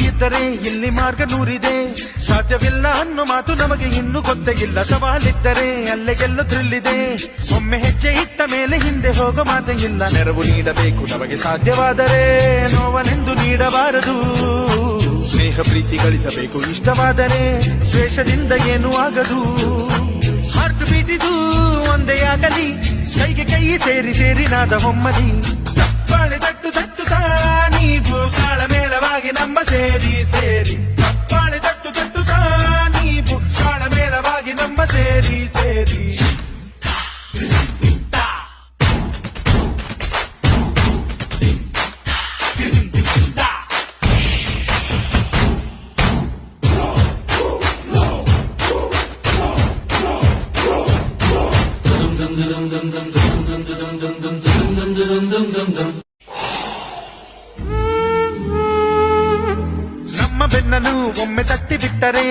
ಇದ್ದರೆ ಇಲ್ಲಿ ಮಾರ್ಗ ನೂರಿದೆ, ಸಾಧ್ಯವಿಲ್ಲ ಅನ್ನೋ ಮಾತು ನಮಗೆ ಇನ್ನೂ ಗೊತ್ತೇ ಇಲ್ಲ. ಸವಾಲಿದ್ದರೆ ಅಲ್ಲೇ ಗೆಲ್ಲೋ ಥ್ರಿಲ್ಲಿದೆ, ಒಮ್ಮೆ ಹೆಜ್ಜೆ ಇಟ್ಟ ಮೇಲೆ ಹಿಂದೆ ಹೋಗೋ ಮಾತೇ ಇಲ್ಲ. ನೆರವು ನೀಡಬೇಕು ನಮಗೆ ಸಾಧ್ಯವಾದರೆ, ನೋವನೆಂದು ನೀಡಬಾರದು. ಸ್ನೇಹ ಪ್ರೀತಿ ಗಳಿಸಬೇಕು ಇಷ್ಟವಾದರೆ, ದ್ವೇಷದಿಂದ ಏನೂ ಆಗದು. ಹಾರ್ಟ್ ಬೀಟಿದು ಒಂದೇ ಆಗಲಿ, ಕೈಗೆ ಕೈ ಸೇರಿ ಸೇರಿ ನಾದ ಹೊಮ್ಮಲಿ. ಬಾಳೆ ತಟ್ಟು ತಟ್ಟು ನೀವು ತಾಳಮೇಳವಾಗಿ ನಮ್ಮ ಸೇರಿ ಸೇರಿ. ಬಾಳೆ ತಟ್ಟು ತಟ್ಟು ನೀವು ತಾಳಮೇಳವಾಗಿ ನಮ್ಮ ಸೇರಿ ಸೇರಿ. ನಮ್ಮ ಬೆನ್ನನ್ನು ಒಮ್ಮೆ ತಟ್ಟಿ ಬಿಟ್ಟರೆ,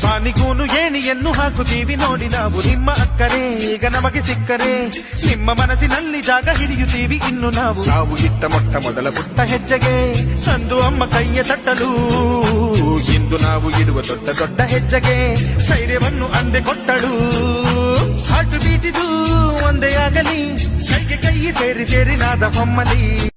ಬಾನಿಗೂನು ಏಣಿಯನ್ನು ಹಾಕುತ್ತೀವಿ ನೋಡಿ ನಾವು. ನಿಮ್ಮ ಅಕ್ಕರೆ ಈಗ ನಮಗೆ ಸಿಕ್ಕರೆ, ನಿಮ್ಮ ಮನಸ್ಸಿನಲ್ಲಿ ಜಾಗ ಹಿಡಿಯುತ್ತೀವಿ ಇನ್ನು ನಾವು. ನಾವು ಇಟ್ಟ ಮೊಟ್ಟ ಮೊದಲ ಪುಟ್ಟ ಹೆಜ್ಜೆಗೆ ಸಂದು ಅಮ್ಮ ಕೈಯ ತಟ್ಟಲು, ಇಂದು ನಾವು ಇಡುವ ದೊಡ್ಡ ದೊಡ್ಡ ಹೆಜ್ಜೆಗೆ ಧೈರ್ಯವನ್ನು ಅಂದೆ ಕೊಟ್ಟಳು. ಹಾರ್ಟ್ ಬೀಟಿದು ಒಂದೇ ಆಗಲಿ, ಕೈಗೆ ಕೈ ಸೇರಿ ಸೇರಿ ನಾದ ಹೊಮ್ಮಲಿ.